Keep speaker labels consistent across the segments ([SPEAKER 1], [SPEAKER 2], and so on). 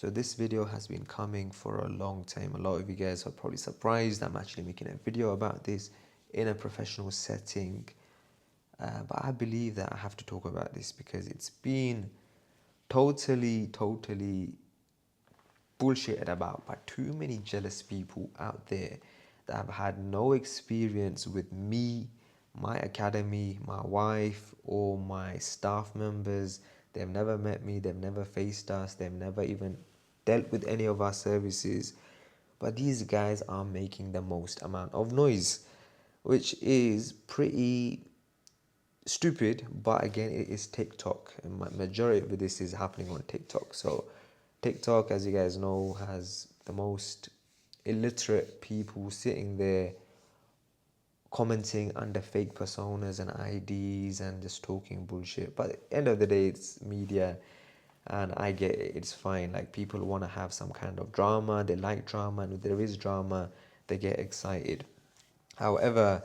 [SPEAKER 1] So this video has been coming for a long time. A lot of you guys are probably surprised I'm actually making a video about this in a professional setting. But I believe that I have to talk about this because it's been totally bullshitted about by too many jealous people out there that have had no experience with me, my academy, my wife, or my staff members. They've never met me, they've never faced us, they've never even dealt with any of our services. But these guys are making the most amount of noise, which is pretty stupid. But again, it is TikTok, and majority of this is happening on TikTok. So TikTok, as you guys know, has the most illiterate people sitting there commenting under fake personas and IDs and just talking bullshit. But at the end of the day, it's media, and I get it, it's fine. Like, people want to have some kind of drama, they like drama, and if there is drama, they get excited. However,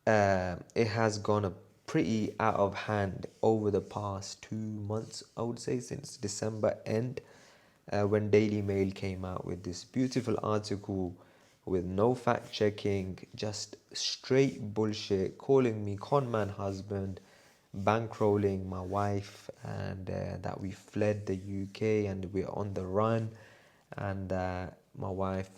[SPEAKER 1] it has gone a pretty out of hand over the past 2 months, I would say, since December end, when Daily Mail came out with this beautiful article with no fact checking, just straight bullshit, calling me conman husband, bankrolling my wife, and that we fled the UK and we're on the run, and my wife,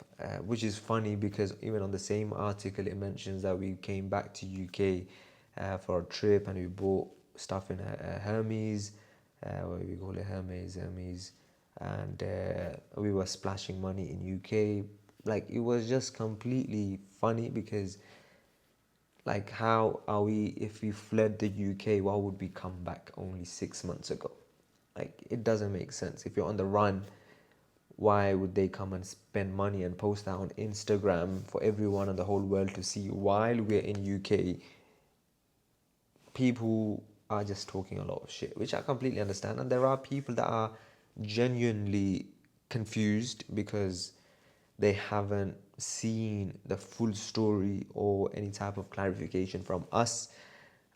[SPEAKER 1] which is funny because even on the same article it mentions that we came back to UK for a trip and we bought stuff in Hermes, what do we call it, Hermes, and we were splashing money in UK. Like, it was just completely funny because, like, how are we, if we fled the UK, why would we come back only 6 months ago? Like, it doesn't make sense. If you're on the run, why would they come and spend money and post that on Instagram for everyone in the whole world to see while we're in UK? People are just talking a lot of shit, which I completely understand. And there are people that are genuinely confused because they haven't seen the full story or any type of clarification from us.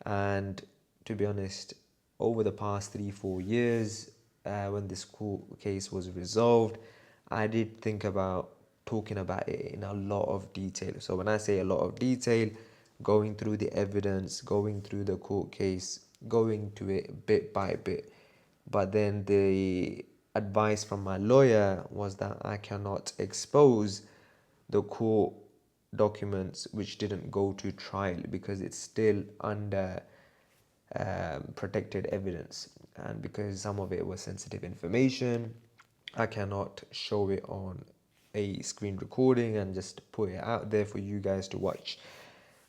[SPEAKER 1] And to be honest, over the past 3-4 years, when this court case was resolved, I did think about talking about it in a lot of detail. So when I say a lot of detail, going through the evidence, going through the court case, going to it bit by bit. But then the advice from my lawyer was that I cannot expose the court documents which didn't go to trial because it's still under protected evidence, and because some of it was sensitive information, I cannot show it on a screen recording and just put it out there for you guys to watch.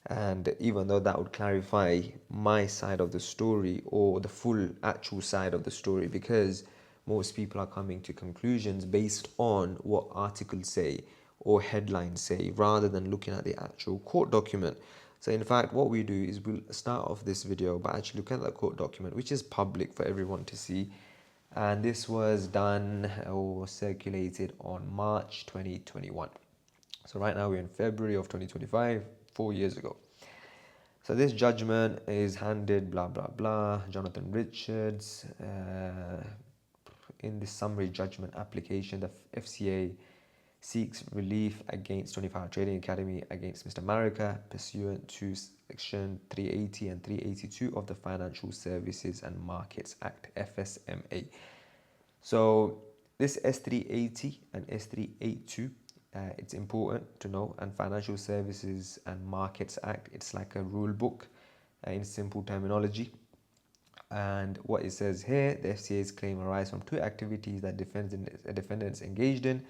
[SPEAKER 1] And even though that would clarify my side of the story or the full actual side of the story, because most people are coming to conclusions based on what articles say or headlines say rather than looking at the actual court document. So in fact, what we do is we'll start off this video by actually looking at the court document, which is public for everyone to see. And this was done or circulated on March 2021. So right now we're in February of 2025, 4 years ago. So this judgment is handed, blah, blah, blah, Jonathan Richards. In the summary judgment application, the FCA seeks relief against 24 Hour Trading Academy against Mr. Marika pursuant to Section 380 and 382 of the Financial Services and Markets Act, FSMA. So this S380 and S382, it's important to know, and Financial Services and Markets Act, it's like a rule book in simple terminology. And what it says here, the FCA's claim arises from two activities that defendants engaged in.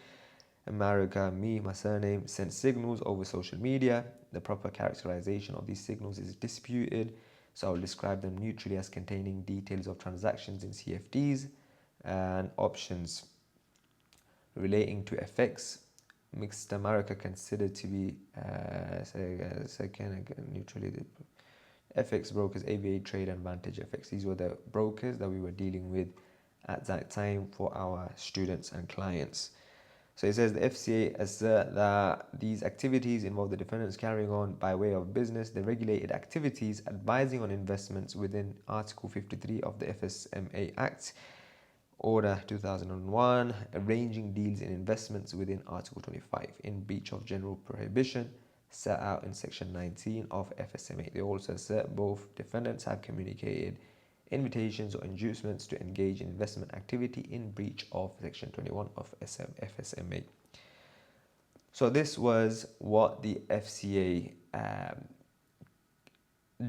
[SPEAKER 1] America, me, my surname, sent signals over social media. The proper characterization of these signals is disputed, so I will describe them neutrally as containing details of transactions in CFDs and options relating to FX. Mixed America considered to be second neutrally. FX brokers, ABA Trade and Vantage FX. These were the brokers that we were dealing with at that time for our students and clients. So it says the FCA assert that these activities involve the defendants carrying on by way of business the regulated activities advising on investments within Article 53 of the FSMA Act Order 2001, arranging deals in investments within Article 25 in breach of general prohibition set out in Section 19 of FSMA. They also assert both defendants have communicated invitations or inducements to engage in investment activity in breach of Section 21 of FSMA. So this was what the FCA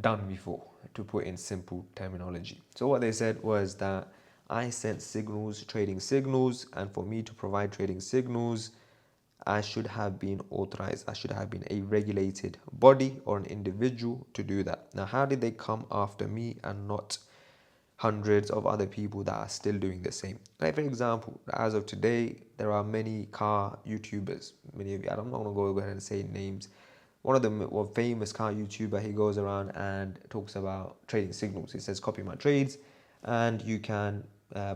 [SPEAKER 1] done before, to put in simple terminology. So what they said was that I sent signals, trading signals, and for me to provide trading signals, I should have been authorized. I should have been a regulated body or an individual to do that. Now, how did they come after me and not hundreds of other people that are still doing the same? Like, for example, as of today, there are many car YouTubers. Many of you, I'm not going to go ahead and say names. One of them, a famous car YouTuber, he goes around and talks about trading signals. He says, copy my trades and you can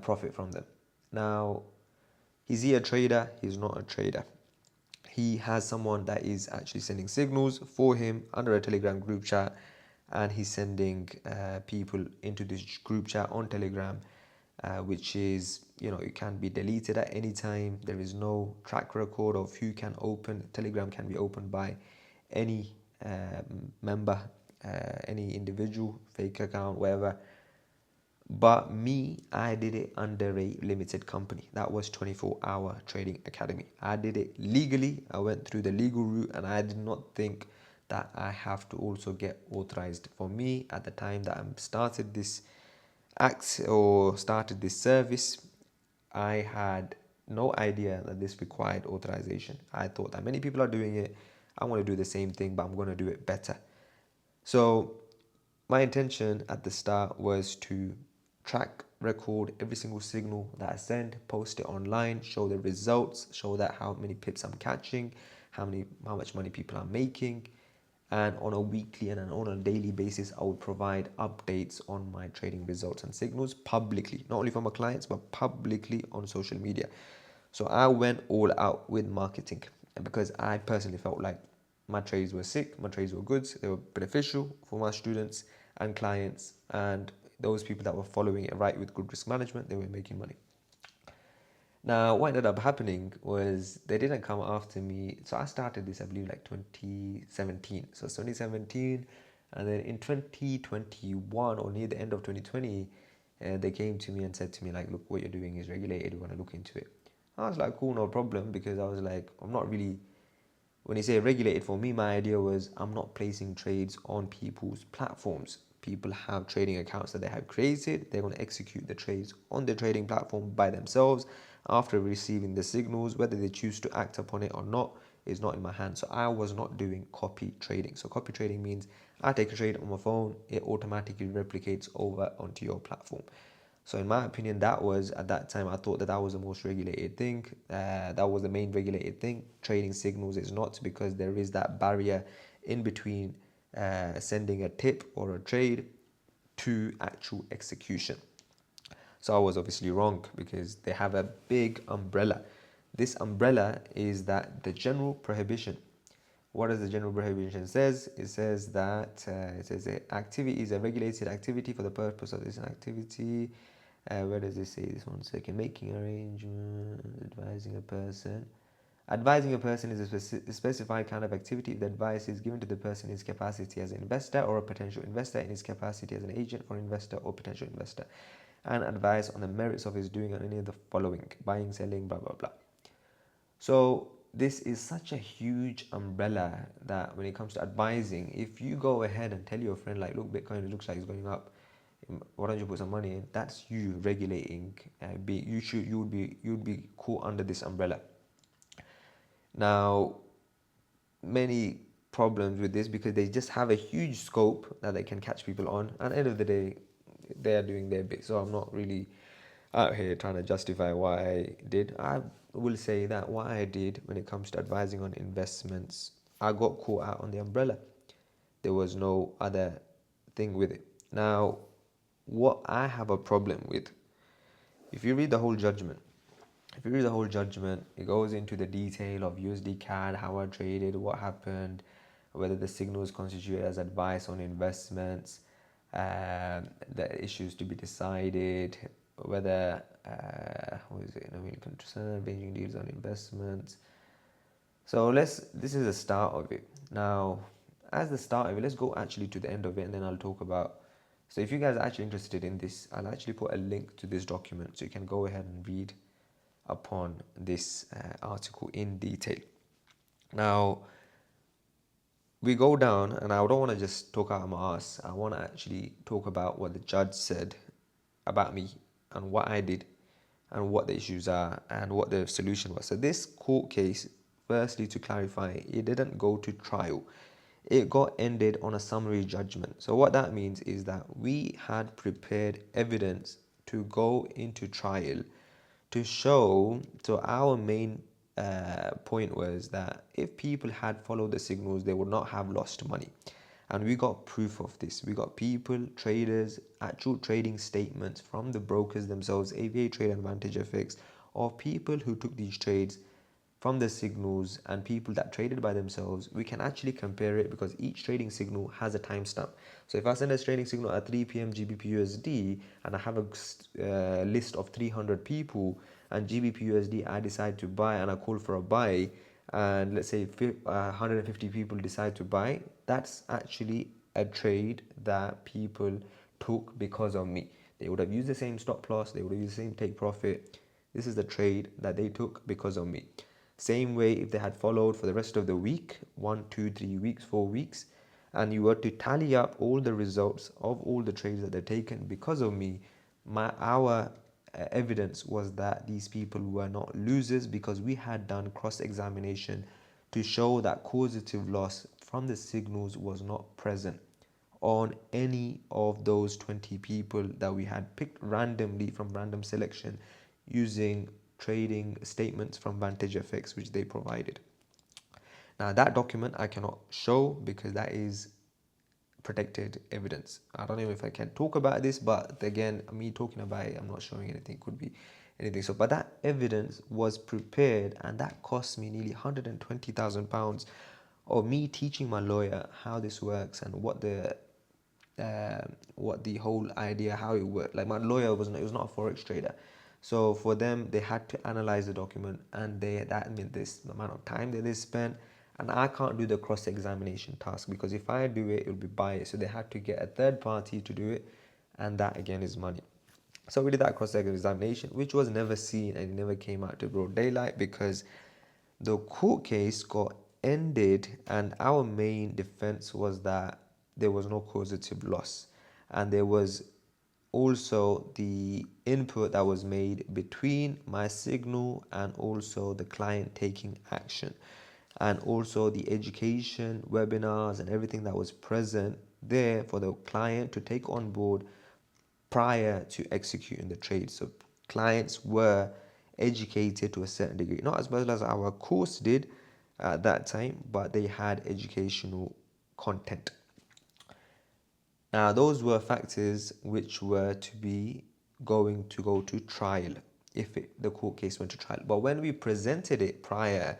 [SPEAKER 1] profit from them. Now, is he a trader? He's not a trader. He has someone that is actually sending signals for him under a Telegram group chat, and he's sending people into this group chat on Telegram, which is, it can be deleted at any time. There is no track record of who can open. Telegram can be opened by any member, any individual, fake account, whatever. But me, I did it under a limited company. That was 24-hour Trading Academy. I did it legally. I went through the legal route, and I did not think that I have to also get authorized. For me, at the time that I started this started this service, I had no idea that this required authorization. I thought that many people are doing it. I want to do the same thing, but I'm going to do it better. So my intention at the start was to track, record every single signal that I send, post it online, show the results, show that how many pips I'm catching, how much money people are making. And on a weekly and on a daily basis, I would provide updates on my trading results and signals publicly, not only for my clients, but publicly on social media. So I went all out with marketing, and because I personally felt like my trades were sick, my trades were good, they were beneficial for my students and clients, and those people that were following it right with good risk management, they were making money. Now, what ended up happening was they didn't come after me. So I started this, I believe, like 2017. So 2017, and then in 2021 or near the end of 2020, they came to me and said to me, like, look, what you're doing is regulated. We want to look into it. I was like, cool, no problem, because I was like, I'm not really, when you say regulated, for me, my idea was I'm not placing trades on people's platforms. People have trading accounts that they have created. They're going to execute the trades on the trading platform by themselves after receiving the signals. Whether they choose to act upon it or not is not in my hands. So I was not doing copy trading. So copy trading means I take a trade on my phone, it automatically replicates over onto your platform. So in my opinion, that was, at that time, I thought that that was the most regulated thing. That was the main regulated thing. Trading signals is not, because there is that barrier in between sending a tip or a trade to actual execution. So I was obviously wrong, because they have a big umbrella. This umbrella is that the general prohibition. What does the general prohibition says? It says that activity is a regulated activity for the purpose of this activity. Where does it say this? 1 second. Making arrangements, advising a person. Advising a person is a specified kind of activity. The advice is given to the person in his capacity as an investor or a potential investor in his capacity as an agent for investor or potential investor, and advice on the merits of his doing any of the following: buying, selling, blah, blah, blah. So this is such a huge umbrella that when it comes to advising, if you go ahead and tell your friend, like, look, Bitcoin, it looks like it's going up, why don't you put some money in? That's you regulating. You'd be caught under this umbrella. Now, many problems with this, because they just have a huge scope that they can catch people on. At the end of the day, they are doing their bit. So I'm not really out here trying to justify what I did. I will say that what I did when it comes to advising on investments, I got caught out on the umbrella. There was no other thing with it. Now, what I have a problem with, if you read the whole judgment, it goes into the detail of USD CAD, how I traded, what happened, whether the signals constituted as advice on investments, the issues to be decided, whether what is it? No mean concern, ranging deals on investments. So this is the start of it. Now, as the start of it, let's go actually to the end of it, and then I'll talk about. So if you guys are actually interested in this, I'll actually put a link to this document so you can go ahead and read upon this article in detail. Now, we go down, and I don't want to just talk out of my ass. I want to actually talk about what the judge said about me and what I did and what the issues are and what the solution was. So this court case, firstly to clarify, it didn't go to trial. It got ended on a summary judgment. So what that means is that we had prepared evidence to go into trial to show. So our main point was that if people had followed the signals, they would not have lost money. And we got proof of this. We got people, traders, actual trading statements from the brokers themselves, AVA Trade Advantage FX, or people who took these trades from the signals and people that traded by themselves. We can actually compare it because each trading signal has a timestamp. So if I send a trading signal at 3 p.m. GBP USD and I have a list of 300 people and GBP USD I decide to buy and I call for a buy, and let's say 150 people decide to buy, that's actually a trade that people took because of me. They would have used the same stop loss, they would have used the same take profit. This is the trade that they took because of me. Same way, if they had followed for the rest of the week, 1, 2, 3 weeks, 4 weeks, and you were to tally up all the results of all the trades that they've taken because of me, our evidence was that these people were not losers because we had done cross-examination to show that causative loss from the signals was not present on any of those 20 people that we had picked randomly from random selection using trading statements from Vantage FX, which they provided. Now that document I cannot show because that is protected evidence. I don't know if I can talk about this, but again, me talking about it, I'm not showing anything. Could be anything. So, but that evidence was prepared, and that cost me nearly £120,000 of me teaching my lawyer how this works and what the whole idea, how it worked. Like my lawyer was not a forex trader, so for them they had to analyze the document, and that meant this amount of time that they spent. And I can't do the cross-examination task because if I do it, it will be biased. So they had to get a third party to do it, and that again is money. So we did that cross-examination, which was never seen and it never came out to broad daylight because the court case got ended, and our main defense was that there was no causative loss, and there was also the input that was made between my signal and also the client taking action, and also the education webinars and everything that was present there for the client to take on board prior to executing the trade. So clients were educated to a certain degree, not as well as our course did at that time, but they had educational content. Now those were factors which were to be going to go to trial if the court case went to trial. But when we presented it prior,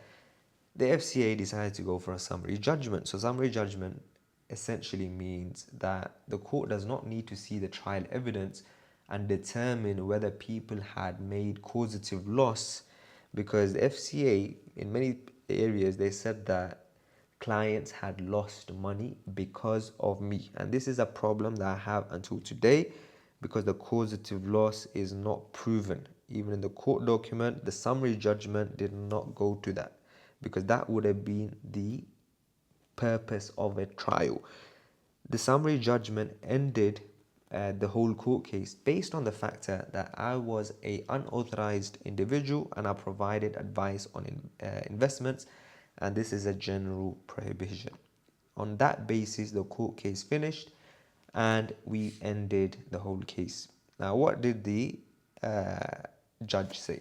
[SPEAKER 1] the FCA decided to go for a summary judgment. So summary judgment essentially means that the court does not need to see the trial evidence and determine whether people had made causative loss, because the FCA in many areas they said that clients had lost money because of me, and this is a problem that I have until today because the causative loss is not proven. Even in the court document, the summary judgment did not go to that because that would have been the purpose of a trial. The summary judgment ended the whole court case based on the factor that I was an unauthorized individual and I provided advice on investments, and this is a general prohibition. On that basis, the court case finished and we ended the whole case. Now, what did the judge say?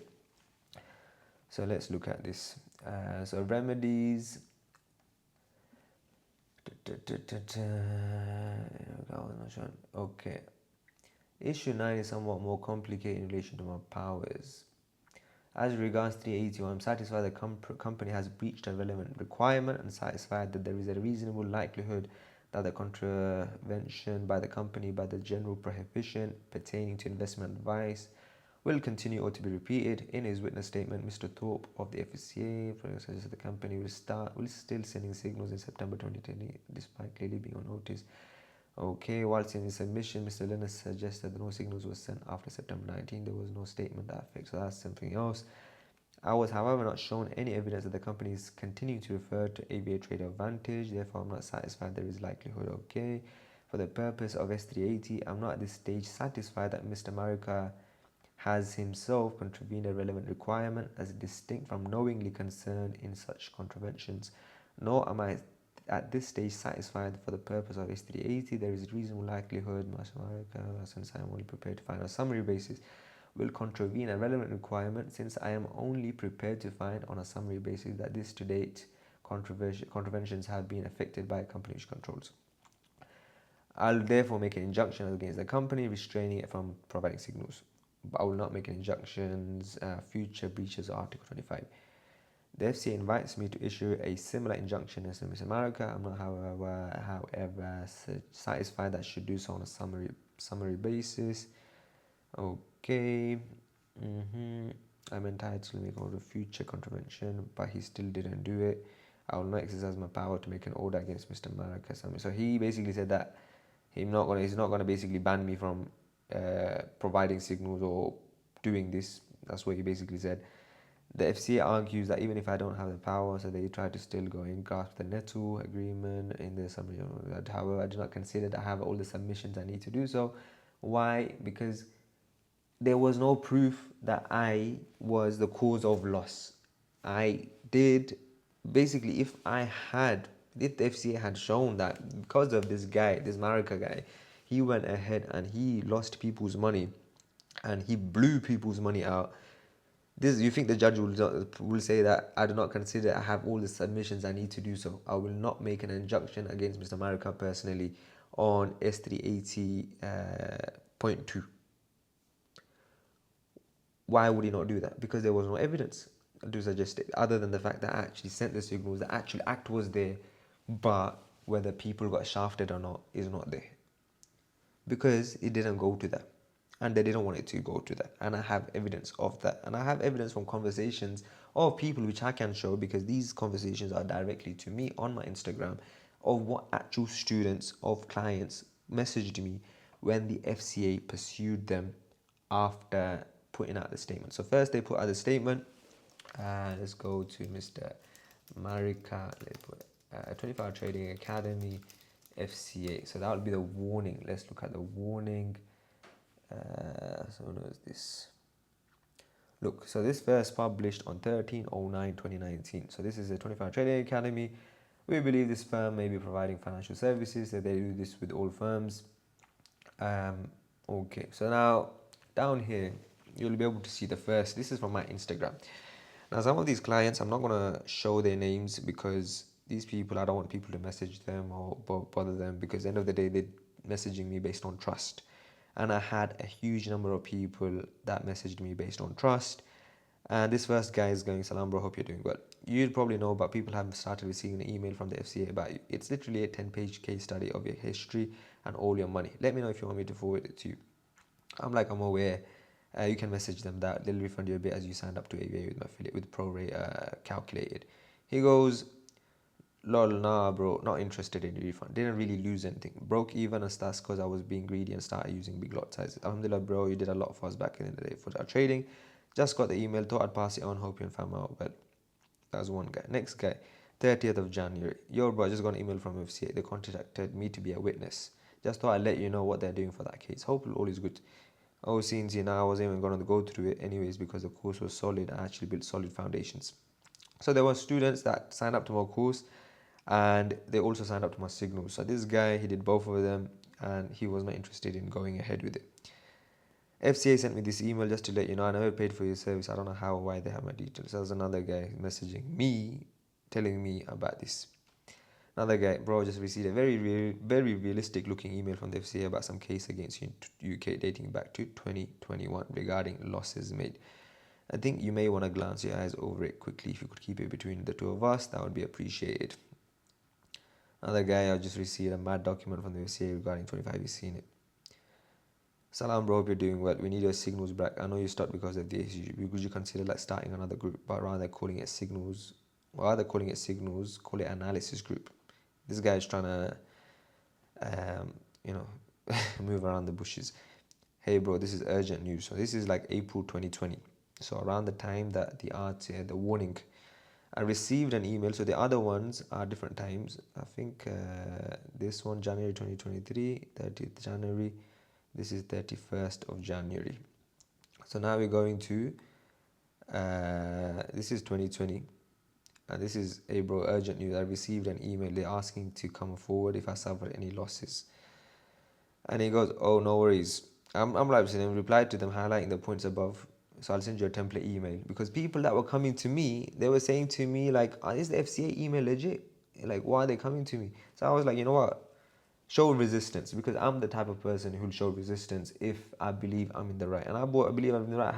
[SPEAKER 1] So let's look at this. So remedies. Okay. Issue 9 is somewhat more complicated in relation to my powers. As regards 381, I'm satisfied the company has breached a relevant requirement and satisfied that there is a reasonable likelihood that the contravention by the company by the general prohibition pertaining to investment advice will continue or to be repeated. In his witness statement, Mr. Thorpe of the FCA suggests the company will still sending signals in September 2020 despite clearly being on notice. Okay, whilst in his submission, Mr. Linus suggested that no signals were sent after September 19. There was no statement that effect, so that's something else. I was, however, not shown any evidence that the company is continuing to refer to ABA Trade Advantage. Therefore, I'm not satisfied there is likelihood. Okay, for the purpose of S380, I'm not at this stage satisfied that Mr. Marika has himself contravened a relevant requirement as distinct from knowingly concerned in such contraventions. Nor am I at this stage satisfied for the purpose of S380 there is a reasonable likelihood Mr. Marika, since I am only prepared to find on a summary basis, will contravene a relevant requirement, since I am only prepared to find on a summary basis that this to date contraventions have been affected by company controls. I'll therefore make an injunction against the company, restraining it from providing signals. But I will not make an injunctions future breaches of Article 25. The FCA invites me to issue a similar injunction as Mr. America. I'm not, however, satisfied that I should do so on a summary basis. Okay. I'm entitled to make order of future contravention, but he still didn't do it. I will not exercise my power to make an order against Mr. America. So he basically said that he's not gonna basically ban me from providing signals or doing this. That's what he basically said. The FCA argues that even if I don't have the power, so they try to still go and grasp the nettle agreement in the summary. However, I do not consider that I have all the submissions I need to do so. Why? Because there was no proof that I was the cause of loss. I did basically, if the FCA had shown that because of this guy, this Marika guy, he went ahead and he lost people's money and he blew people's money out. You think the judge will say that I do not consider I have all the submissions I need to do so. I will not make an injunction against Mr. Marika personally on S380.2. Why would he not do that? Because there was no evidence to suggest it, other than the fact that I actually sent the signals. The actual act was there, but whether people got shafted or not is not there, because it didn't go to that, and they didn't want it to go to that. And I have evidence of that, and I have evidence from conversations of people which I can show, because these conversations are directly to me on my Instagram, of what actual students of clients messaged me when the FCA pursued them after putting out the statement. So first they put out the statement. Let's go to Mr. Marika, 24 Hour Trading Academy, FCA. So that would be the warning. Let's look at the warning. So what is this? Look, so this first published on 13/09/2019. So this is a 24 Hour Trading Academy. We believe this firm may be providing financial services, that they do this with all firms. Okay, so now down here you'll be able to see the first. This is from my Instagram. Now some of these clients, I'm not going to show their names, because these people, I don't want people to message them or bother them, because at the end of the day they're messaging me based on trust. And I had a huge number of people that messaged me based on trust. And this first guy is going, "Salam bro, hope you're doing well. You'd probably know, but people have started receiving an email from the FCA about you. It's literally a 10-page case study of your history and all your money. Let me know if you want me to forward it to you." I'm like, "I'm aware. You can message them that they'll refund you a bit as you signed up to ABA with my affiliate with prorate calculated." He goes, "Lol, nah bro, not interested in refund. Didn't really lose anything. Broke even and that's because I was being greedy and started using big lot sizes. Alhamdulillah bro, you did a lot for us back in the day for our trading. Just got the email, thought I'd pass it on, hope you and fam out well." That was one guy. Next guy, 30th of January. "Yo bro, I just got an email from FCA. They contacted me to be a witness. Just thought I'd let you know what they're doing for that case. Hope all is good. Oh, since I wasn't even going to go through it anyways because the course was solid. I actually built solid foundations." So there were students that signed up to my course, and they also signed up to my signals. So this guy, he did both of them, and he was not interested in going ahead with it. FCA sent me this email, "Just to let you know, I never paid for your service. I don't know how or why they have my details." So there's another guy messaging me, telling me about this. Another guy, "Bro, just received a very realistic looking email from the FCA about some case against you in UK dating back to 2021 regarding losses made. I think you may want to glance your eyes over it quickly. If you could keep it between the two of us, that would be appreciated." Another guy, "I just received a mad document from the FCA regarding 25. You've seen it." Salam bro, hope you're doing well. We need your signals back. I know you stopped because of this. Would you consider like starting another group, but rather calling it signals, call it analysis group. This guy is trying to, you know, move around the bushes. Hey bro, this is urgent news. So this is like April 2020. So around the time that the warning, I received an email. So the other ones are different times. I think this one January 2023, 30th January. This is 31st of January. So now we're going to this is 2020. And this is, hey bro, urgent news. I received an email. They're asking to come forward if I suffer any losses. And he goes, oh, no worries. I'm like, replied to them highlighting the points above. So I'll send you a template email. Because people that were coming to me, they were saying to me, like, is the FCA email legit? Like, why are they coming to me? So I was like, you know what? Show resistance. Because I'm the type of person who'll show resistance if I believe I'm in the right. And I believe I'm in the right. I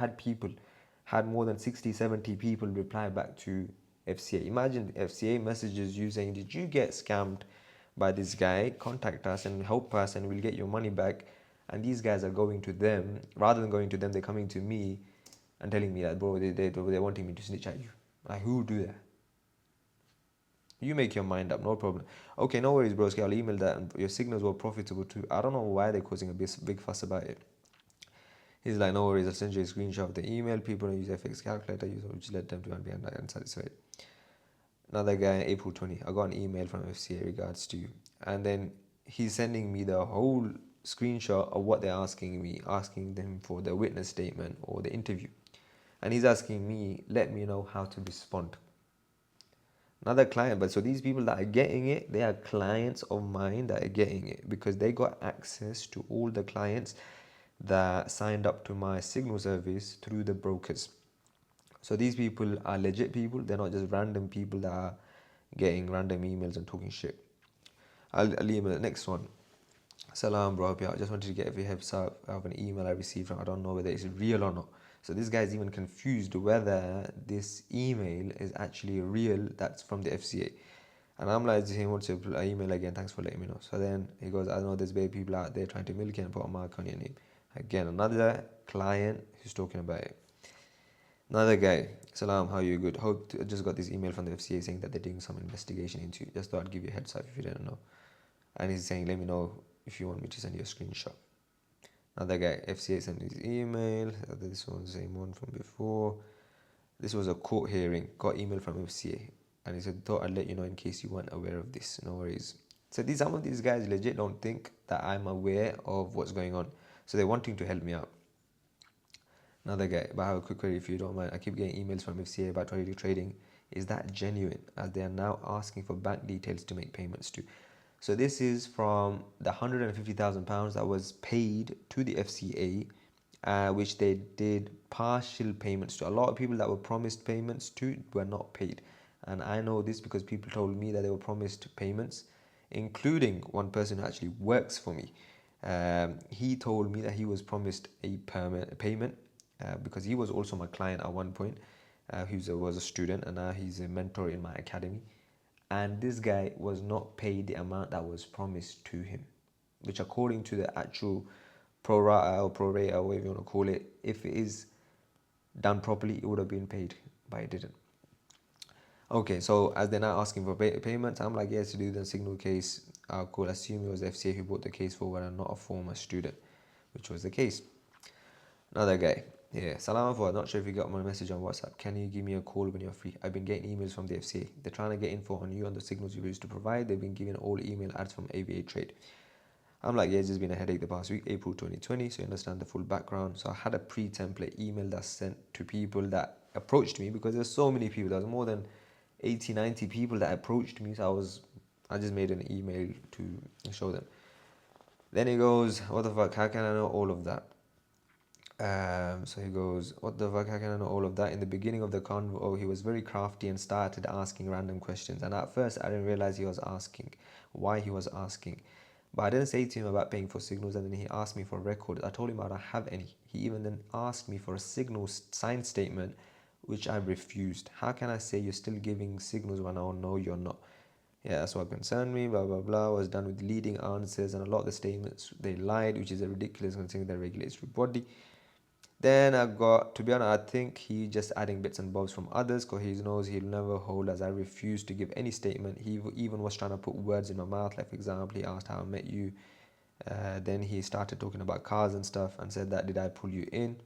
[SPEAKER 1] had more than 60, 70 people reply back to FCA. Imagine the FCA messages you saying, did you get scammed by this guy? Contact us and help us and we'll get your money back. And these guys are going to them. Rather than going to them, they're coming to me and telling me that, bro, they're wanting me to snitch at you. Like, who would do that? You make your mind up, no problem. Okay, no worries, broski. I'll email that. And your signals were profitable too. I don't know why they're causing a big fuss about it. He's like, no worries. I'll send you a screenshot of the email. People don't use FX calculator, which led them to be unsatisfied. Another guy, April 20. I got an email from FCA regards to you. And then he's sending me the whole screenshot of what they're asking me, asking them for the witness statement or the interview. And he's asking me, let me know how to respond. Another client, but so these people that are getting it, they are clients of mine that are getting it because they got access to all the clients that signed up to my signal service through the brokers. So these people are legit people. They're not just random people that are getting random emails and talking shit. I'll email the next one. Salam bro, I just wanted to get a heads up of an email I received from, I don't know whether it's real or not. So this guy's even confused whether this email is actually real, that's from the FCA. And I'm like to him, what's your email again? Thanks for letting me know. So then he goes, I know there's bad people out there trying to milk you and put a mark on your name. Again, another client who's talking about it. Another guy, Salam, how are you? Good. Hope I just got this email from the FCA saying that they're doing some investigation into you. Just thought I'd give you a heads up if you didn't know. And he's saying, let me know if you want me to send you a screenshot. Another guy, FCA sent his email. This one's the same one from before. This was a court hearing. Got email from FCA. And he said, thought I'd let you know in case you weren't aware of this. No worries. So some of these guys legit don't think that I'm aware of what's going on. So they're wanting to help me out. Another guy, but I have a quick query if you don't mind. I keep getting emails from FCA about already trading. Is that genuine? As they are now asking for bank details to make payments to. So this is from the £150,000 that was paid to the FCA, which they did partial payments to. A lot of people that were promised payments to were not paid. And I know this because people told me that they were promised payments, including one person who actually works for me. He told me that he was promised a payment because he was also my client at one point. He was a student and now he's a mentor in my academy. And this guy was not paid the amount that was promised to him, which according to the actual pro rata or pro rata, whatever you want to call it, if it is done properly, it would have been paid, but it didn't. Okay, so as they're now asking for payments, I'm like, yes, to do the signal case, cool. Assume it was FCA who brought the case forward and not a former student, which was the case. Another guy, yeah, Salam for, not sure if you got my message on WhatsApp. Can you give me a call when you're free? I've been getting emails from the FCA. They're trying to get info on you on the signals you used to provide. They've been giving all email ads from ABA Trade. I'm like, yeah, it's just been a headache the past week, April 2020, so you understand the full background. So I had a pre-template email that's sent to people that approached me because there's so many people. There was more than 80, 90 people that approached me. So I just made an email to show them. Then he goes, what the fuck, how can I know all of that? So he goes, what the fuck, how can I know all of that? In the beginning of the convo, he was very crafty and started asking random questions. And at first, I didn't realize he was asking, why he was asking. But I didn't say to him about paying for signals, and then he asked me for records. I told him I don't have any. He even then asked me for a signal signed statement, which I refused. How can I say you're still giving signals when I know you're not? Yeah, that's what concerned me, blah, blah, blah. Was done with leading answers, and a lot of the statements they lied, which is a ridiculous considering the regulatory body. Then I got, to be honest, I think he just adding bits and bobs from others because he knows he'll never hold, as I refuse to give any statement. He even was trying to put words in my mouth. Like, for example, he asked how I met you. Then he started talking about cars and stuff and said that, did I pull you in?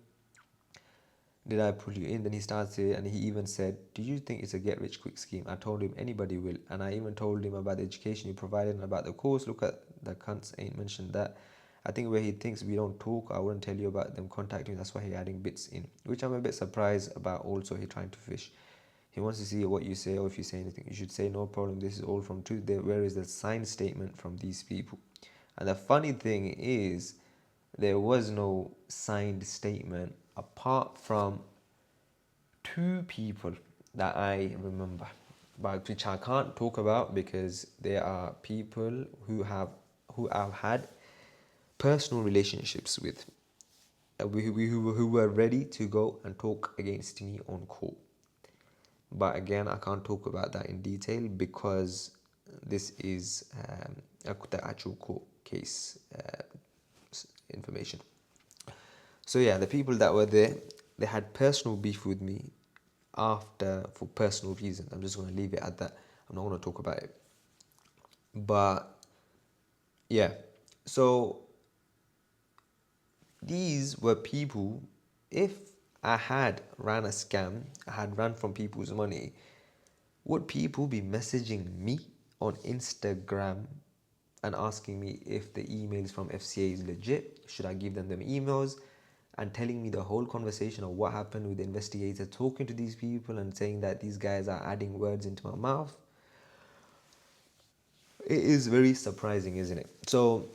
[SPEAKER 1] Did I pull you in? Then he started, and he even said, do you think it's a get rich quick scheme? I told him anybody will. And I even told him about the education you provided and about the course. Look at the cunts ain't mentioned that. I think where he thinks we don't talk, I wouldn't tell you about them contacting. That's why he adding bits in, which I'm a bit surprised about. Also, he trying to fish. He wants to see what you say, or if you say anything. You should say no problem. This is all from truth. Where is the signed statement from these people? And the funny thing is, there was no signed statement apart from two people that I remember, but which I can't talk about because there are people who I've had personal relationships with, who were ready to go and talk against me on court. But again, I can't talk about that in detail because this is the actual court case information. So yeah, the people that were there, they had personal beef with me for personal reasons. I'm just going to leave it at that. I'm not going to talk about it. But yeah, so these were people, if I had ran a scam, I had run from people's money, would people be messaging me on Instagram and asking me if the emails from FCA is legit? Should I give them emails? And telling me the whole conversation of what happened with the investigator, talking to these people and saying that these guys are adding words into my mouth. It is very surprising, isn't it? So,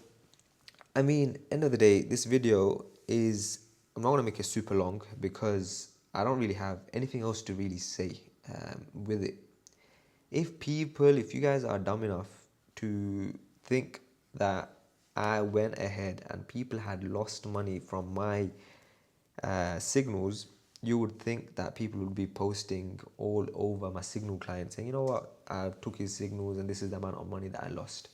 [SPEAKER 1] I mean, end of the day, this video is, I'm not going to make it super long because I don't really have anything else to really say with it. If you guys are dumb enough to think that I went ahead and people had lost money from my signals, you would think that people would be posting all over my signal client saying, you know what, I took his signals and this is the amount of money that I lost.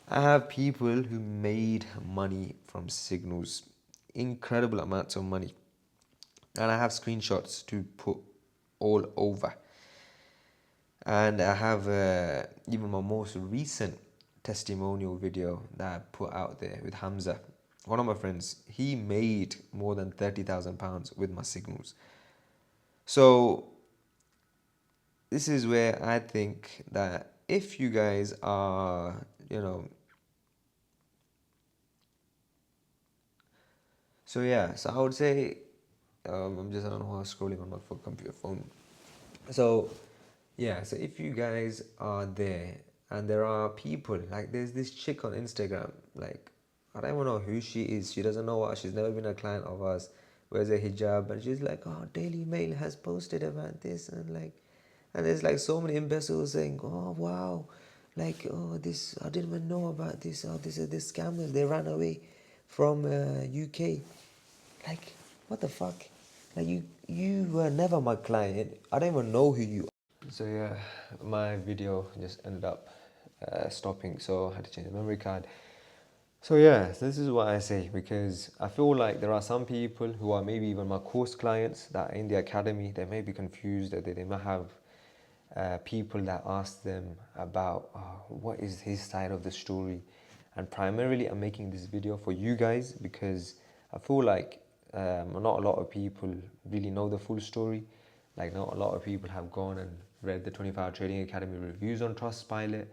[SPEAKER 1] I have people who made money from signals, incredible amounts of money, and I have screenshots to put all over. And I have even my most recent testimonial video that I put out there with Hamza, one of my friends. He made more than £30,000 with my signals. So this is where I think that if you guys are, so yeah, so I would say, I don't know how I'm scrolling on my computer phone. So yeah, so if you guys are there and there are people, like there's this chick on Instagram, like I don't even know who she is. She doesn't know us. She's never been a client of ours. Wears a hijab and she's like, oh, Daily Mail has posted about this, and there's like so many imbeciles saying, oh wow, like, oh, this, I didn't even know about this. Oh, this is this scammers. They ran away from UK. Like, what the fuck? Like, you were never my client. I don't even know who you are. So yeah, my video just ended up stopping, so I had to change the memory card. So yeah, this is what I say, because I feel like there are some people who are maybe even my course clients that are in the academy. They may be confused, that they might have people that ask them about what is his side of the story. And primarily I'm making this video for you guys because I feel like not a lot of people really know the full story. Like, not a lot of people have gone and read the 24-Hour Trading Academy reviews on Trustpilot.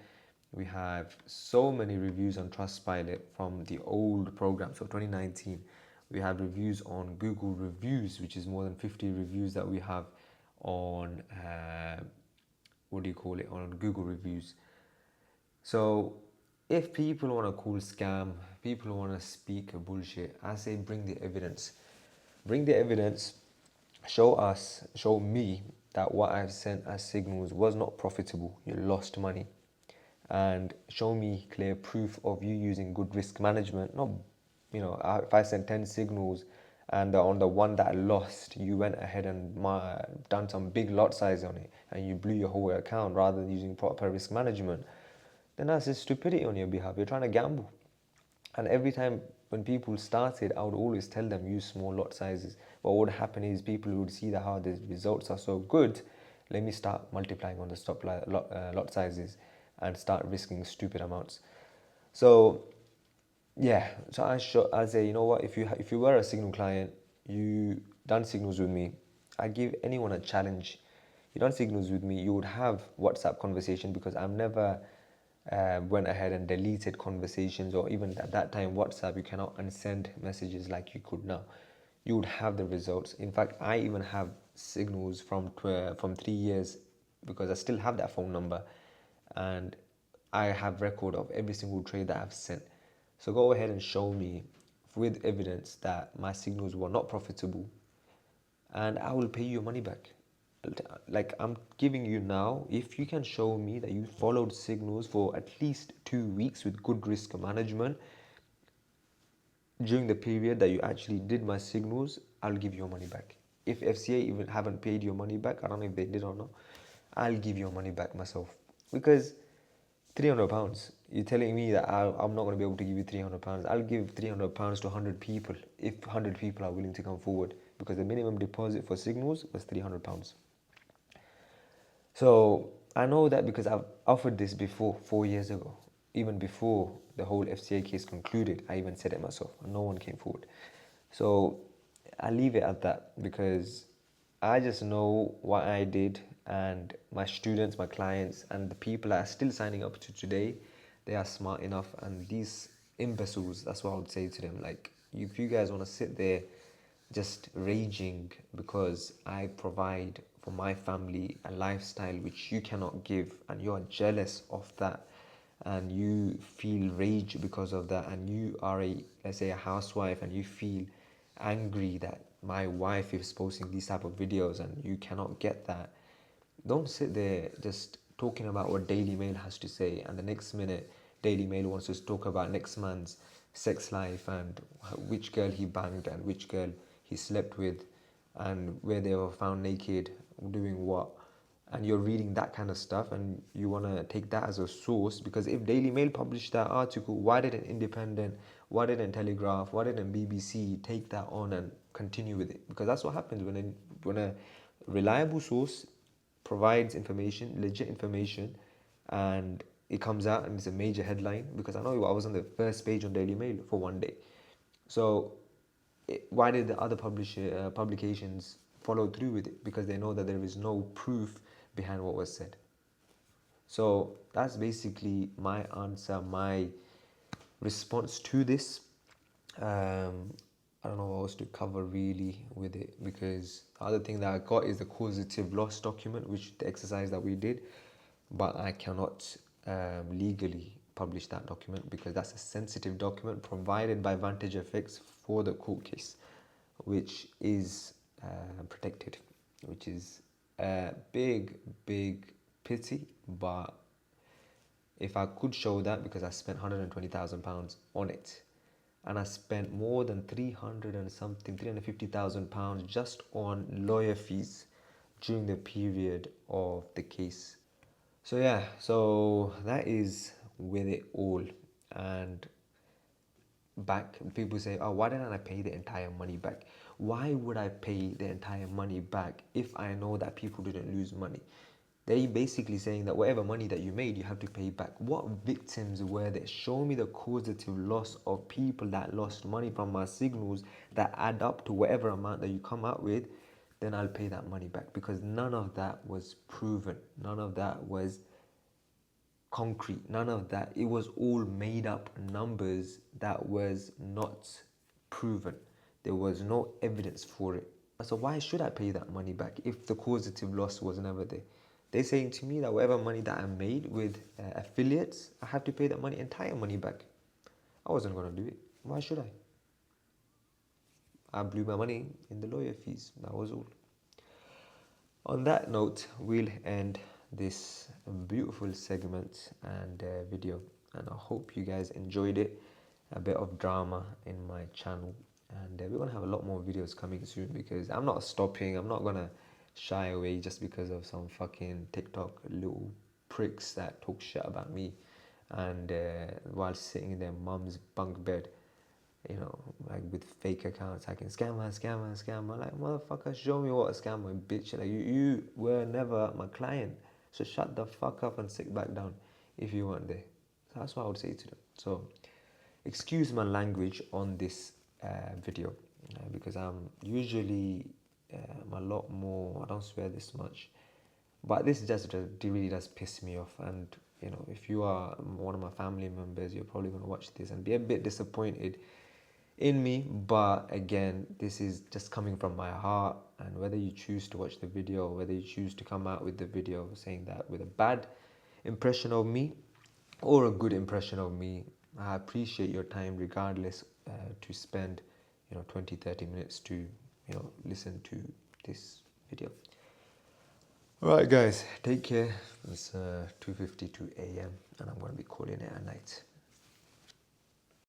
[SPEAKER 1] We have so many reviews on Trustpilot from the old program, so 2019. We have reviews on Google Reviews, which is more than 50 reviews that we have on on Google Reviews. So if people want to call scam, people want to speak bullshit, I say bring the evidence. Bring the evidence. Show me that what I've sent as signals was not profitable. You lost money. And show me clear proof of you using good risk management. Not, if I send 10 signals And on the one that lost, you went ahead and done some big lot size on it, and you blew your whole account rather than using proper risk management, then that's just stupidity on your behalf. You're trying to gamble. And every time when people started, I would always tell them use small lot sizes. But what would happen is people would see that how the results are so good, let me start multiplying on the lot sizes and start risking stupid amounts. So yeah, so I say, you know what, if you were a Signal client, you done Signals with me, I give anyone a challenge. You done Signals with me, you would have WhatsApp conversation, because I've never went ahead and deleted conversations, or even at that time WhatsApp, you cannot unsend messages like you could now. You would have the results. In fact, I even have Signals from 3 years, because I still have that phone number, and I have record of every single trade that I've sent. So go ahead and show me with evidence that my Signals were not profitable, and I will pay you your money back. Like I'm giving you now, if you can show me that you followed Signals for at least 2 weeks with good risk management during the period that you actually did my Signals, I'll give you your money back. If FCA even haven't paid your money back, I don't know if they did or not, I'll give your money back myself. Because £300, you're telling me that I'm not going to be able to give you £300. I'll give £300 to 100 people if 100 people are willing to come forward, because the minimum deposit for Signals was £300. So I know that because I've offered this before, 4 years ago, even before the whole FCA case concluded. I even said it myself, and no one came forward. So I leave it at that, because I just know what I did, and my students, my clients, and the people that are still signing up to today, they are smart enough. And these imbeciles, that's what I would say to them. Like, if you guys want to sit there just raging because I provide for my family a lifestyle which you cannot give, and you're jealous of that, and you feel rage because of that, and you are let's say a housewife, and you feel angry that my wife is posting these type of videos and you cannot get that, don't sit there just talking about what Daily Mail has to say, and the next minute Daily Mail wants to talk about next man's sex life, and which girl he banged and which girl he slept with, and where they were found naked doing what. And you're reading that kind of stuff, and you want to take that as a source, because if Daily Mail published that article, why didn't Independent, why didn't Telegraph, why didn't BBC take that on and continue with it? Because that's what happens when a reliable source provides information, legit information, and it comes out and it's a major headline. Because I know I was on the first page on Daily Mail for one day. So why did the other publications follow through with it? Because they know that there is no proof behind what was said. So that's basically my answer, my response to this. I don't know what else to cover really with it, because the other thing that I got is the causative loss document, which the exercise that we did, but I cannot legally publish that document, because that's a sensitive document provided by Vantage FX for the court case, which is protected, which is a big pity. But if I could show that, because I spent £120,000 on it, and I spent more than 300 and something, £350,000 just on lawyer fees during the period of the case. So yeah, so that is with it all. And back, people say, oh, why didn't I pay the entire money back? Why would I pay the entire money back if I know that people didn't lose money? They basically saying that whatever money that you made, you have to pay back. What victims were there? Show me the causative loss of people that lost money from my Signals that add up to whatever amount that you come out with, then I'll pay that money back. Because none of that was proven. None of that was concrete. None of that. It was all made up numbers that was not proven. There was no evidence for it. So why should I pay that money back if the causative loss was never there? They're saying to me that whatever money that I made with affiliates, I have to pay that entire money back. I wasn't going to do it. Why should I? I blew my money in the lawyer fees. That was all. On that note, we'll end this beautiful segment and video. And I hope you guys enjoyed it. A bit of drama in my channel. And we're gonna have a lot more videos coming soon, because I'm not stopping. I'm not gonna shy away just because of some fucking TikTok little pricks that talk shit about me, and while sitting in their mum's bunk bed, you know, like with fake accounts, I can scammer, scammer, scammer. Like, motherfucker, show me what a scammer, bitch. Like, you were never my client, so shut the fuck up and sit back down if you weren't there. So that's what I would say to them. So excuse my language on this video, because I'm usually a lot more, I don't swear this much, but this just really does piss me off. And you know, if you are one of my family members, you're probably going to watch this and be a bit disappointed in me. But again, this is just coming from my heart, and whether you choose to watch the video, or whether you choose to come out with the video saying that with a bad impression of me or a good impression of me, I appreciate your time regardless, to spend, you know, 20-30 minutes to, you know, listen to this video. Alright guys, take care. It's 2:52 a.m. and I'm going to be calling it a night.